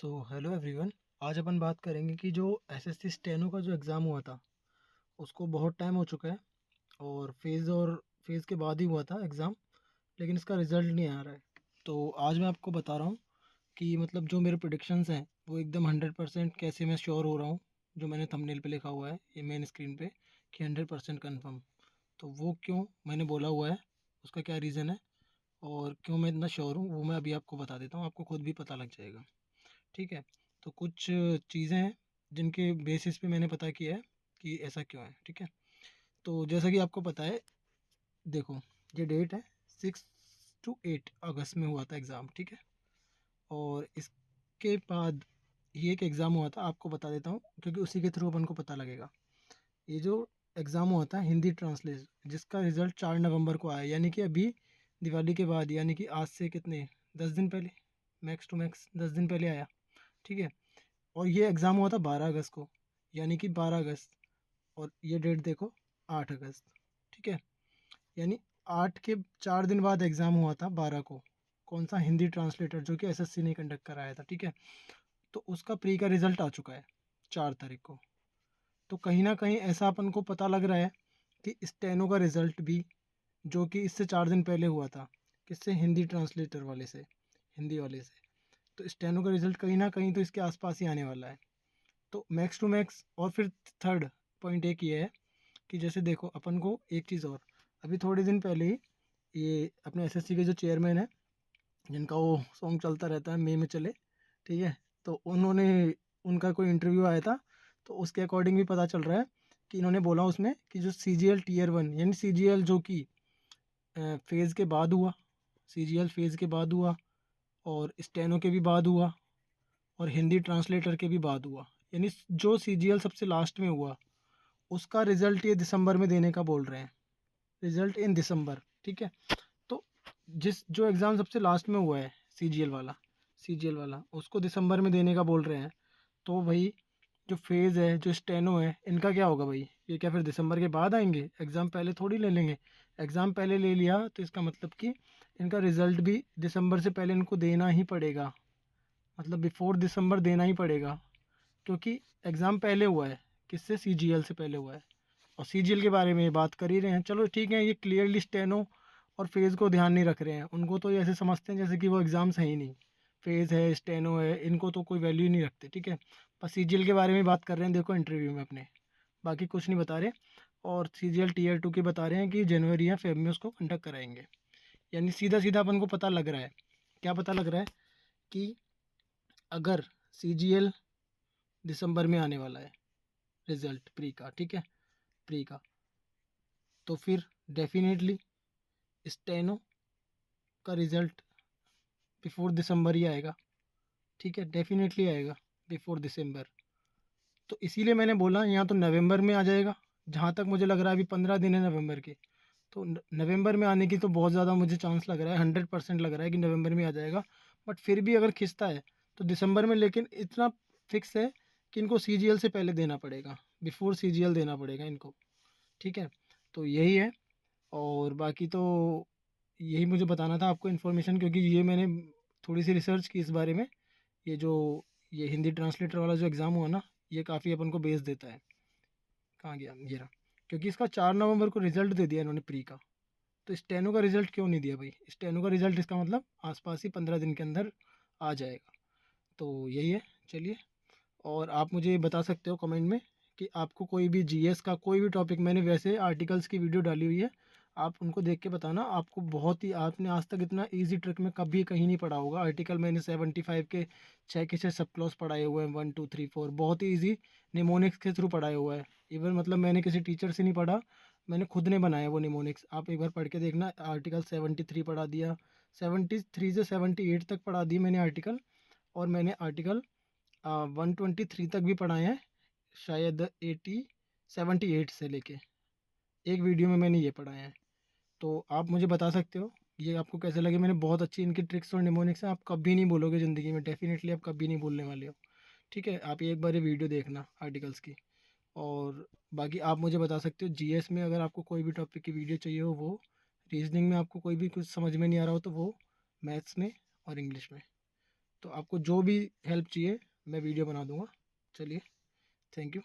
Hello everyone. आज अपन बात करेंगे कि जो एसएससी स्टेनो का जो एग्ज़ाम हुआ था उसको बहुत टाइम हो चुका है और फेज़ के बाद ही हुआ था एग्ज़ाम, लेकिन इसका रिज़ल्ट नहीं आ रहा है। तो आज मैं आपको बता रहा हूँ कि मतलब जो मेरे प्रेडिक्शंस हैं वो एकदम 100% कैसे मैं श्योर हो रहा हूँ। जो मैंने थंबनेल पे लिखा हुआ है ये मेन स्क्रीन पे कि 100% कन्फर्म, तो वो क्यों मैंने बोला हुआ है, उसका क्या रीज़न है और क्यों मैं इतना श्योर हूँ वो मैं अभी आपको बता देता हूँ, आपको खुद भी पता लग जाएगा। ठीक है। तो कुछ चीज़ें हैं जिनके बेसिस पे मैंने पता किया है कि ऐसा क्यों है। ठीक है। तो जैसा कि आपको पता है, देखो ये डेट है 6 to 8 अगस्त में हुआ था एग्ज़ाम। ठीक है। और इसके बाद ये एक एग्ज़ाम हुआ था, आपको बता देता हूँ क्योंकि उसी के थ्रू अपन को पता लगेगा। ये जो एग्ज़ाम हुआ था हिंदी ट्रांसलेट, जिसका रिज़ल्ट 4 नवंबर को आया, यानी कि अभी दिवाली के बाद, यानी कि आज से कितने 10 दिन पहले, मैक्स टू मैक्स 10 दिन पहले आया। ठीक है। और ये एग्ज़ाम हुआ था 12 अगस्त को, यानी कि 12 अगस्त, और ये डेट देखो 8 अगस्त। ठीक है। यानी 8 के 4 दिन बाद एग्ज़ाम हुआ था 12 को। कौन सा? हिंदी ट्रांसलेटर, जो कि एसएससी ने कंडक्ट कराया था। ठीक है। तो उसका प्री का रिज़ल्ट आ चुका है 4 तारीख को। तो कहीं ना कहीं ऐसा अपन को पता लग रहा है कि स्टेनो का रिज़ल्ट भी, जो कि इससे 4 दिन पहले हुआ था, किससे? हिंदी ट्रांसलेटर वाले से, हिंदी वाले से। तो स्टेनो का रिज़ल्ट कहीं ना कहीं तो इसके आसपास ही आने वाला है। तो मैक्स टू मैक्स। और फिर थर्ड पॉइंट एक ये है कि जैसे देखो अपन को एक चीज़ और, अभी थोड़े दिन पहले ही ये अपने एसएससी के जो चेयरमैन है, जिनका वो सॉन्ग चलता रहता है मे में चले, ठीक है, तो उन्होंने, उनका कोई इंटरव्यू आया था, तो उसके अकॉर्डिंग भी पता चल रहा है कि इन्होंने बोला उसमें कि जो सीजीएल टीयर 1, यानी सीजीएल जो कि फेज़ के बाद हुआ, सीजीएल फेज़ के बाद हुआ, और स्टेनो के भी बाद हुआ, और हिंदी ट्रांसलेटर के भी बाद हुआ, यानी जो सीजीएल सबसे लास्ट में हुआ उसका रिज़ल्ट ये दिसंबर में देने का बोल रहे हैं। रिज़ल्ट इन दिसंबर। ठीक है। तो जिस जो एग्ज़ाम सबसे लास्ट में हुआ है सीजीएल वाला उसको दिसंबर में देने का बोल रहे हैं। तो भाई जो फेज़ है, जो स्टेनो है, इनका क्या होगा भाई? ये क्या फिर दिसंबर के बाद आएंगे? एग्ज़ाम पहले थोड़ी ले लेंगे। एग्ज़ाम पहले ले लिया तो इसका मतलब कि इनका रिज़ल्ट भी दिसंबर से पहले इनको देना ही पड़ेगा, मतलब बिफोर दिसंबर देना ही पड़ेगा, क्योंकि एग्ज़ाम पहले हुआ है। किससे? सीजीएल से पहले हुआ है। और सीजीएल के बारे में ये बात कर ही रहे हैं, चलो ठीक है, ये क्लियरली स्टेनो और फेज़ को ध्यान नहीं रख रहे हैं। उनको तो ये ऐसे समझते हैं जैसे कि वो एग्ज़ाम्स है ही नहीं। फेज़ है, स्टेनो है, इनको तो कोई वैल्यू ही नहीं रखते। ठीक है। बस सीजीएल के बारे में बात कर रहे हैं, देखो इंटरव्यू में अपने, बाकी कुछ नहीं बता रहे। और सीजीएल टीयर 2 की बता रहे हैं कि जनवरी या फेब में उसको कंडक्ट कराएंगे। यानी सीधा सीधा अपन को पता लग रहा है, क्या पता लग रहा है? कि अगर सीजीएल दिसंबर में आने वाला है रिज़ल्ट प्री का, ठीक है, प्री का, तो फिर डेफिनेटली स्टेनो का रिज़ल्ट बिफोर दिसंबर ही आएगा। ठीक है, डेफिनेटली आएगा बिफोर दिसंबर। तो इसीलिए मैंने बोला यहाँ तो नवंबर में आ जाएगा, जहाँ तक मुझे लग रहा है अभी 15 दिन है नवंबर के। तो नवंबर में आने की तो बहुत ज़्यादा मुझे चांस लग रहा है, 100% लग रहा है कि नवंबर में आ जाएगा। बट फिर भी अगर खिंचता है तो दिसंबर में, लेकिन इतना फिक्स है कि इनको सीजीएल से पहले देना पड़ेगा, बिफोर सीजीएल देना पड़ेगा इनको। ठीक है। तो यही है। और बाकी तो यही मुझे बताना था आपको इन्फॉर्मेशन, क्योंकि ये मैंने थोड़ी सी रिसर्च की इस बारे में। ये जो ये हिंदी ट्रांसलेटर वाला जो एग्ज़ाम हुआ ना, ये काफ़ी अपन को बेस देता है। कहाँ गया ये रहा। क्योंकि इसका 4 नवंबर को रिजल्ट दे दिया इन्होंने प्री का, तो स्टेनो का रिजल्ट क्यों नहीं दिया भाई? स्टेनो का रिजल्ट इसका मतलब आसपास ही 15 दिन के अंदर आ जाएगा। तो यही है। चलिए, और आप मुझे बता सकते हो कमेंट में कि आपको कोई भी जीएस का कोई भी टॉपिक, मैंने वैसे आर्टिकल्स की वीडियो डाली हुई है, आप उनको देख के बताना। आपको बहुत ही, आपने आज तक इतना इजी ट्रिक में कभी कहीं नहीं पढ़ा होगा। आर्टिकल मैंने 75 के 6 के 6 सब क्लॉज पढ़ाए हुए हैं, 1 2 3 4, बहुत ही ईजी निमोनिक्स के थ्रू पढ़ाया हुआ है। इवन मतलब मैंने किसी टीचर से नहीं पढ़ा, मैंने खुद ने बनाया वो निमोनिक्स। आप एक बार पढ़ के देखना। आर्टिकल 73 पढ़ा दिया, 73 से 78 तक पढ़ा दिए मैंने आर्टिकल। और मैंने आर्टिकल 123 तक भी पढ़ाए हैं, शायद 78 से लेके एक वीडियो में मैंने ये पढ़ाए हैं। तो आप मुझे बता सकते हो ये आपको कैसे लगे। मैंने बहुत अच्छी इनकी ट्रिक्स और निमोनिक्स हैं, आप कभी नहीं बोलोगे ज़िंदगी में, डेफिनेटली आप कभी नहीं बोलने वाले हो। ठीक है, आप एक बार ये वीडियो देखना आर्टिकल्स की। और बाकी आप मुझे बता सकते हो जीएस में, अगर आपको कोई भी टॉपिक की वीडियो चाहिए हो वो, रीजनिंग में आपको कोई भी कुछ समझ में नहीं आ रहा हो तो वो, मैथ्स में और इंग्लिश में। तो आपको जो भी हेल्प चाहिए मैं वीडियो बना दूँगा। चलिए, थैंक यू।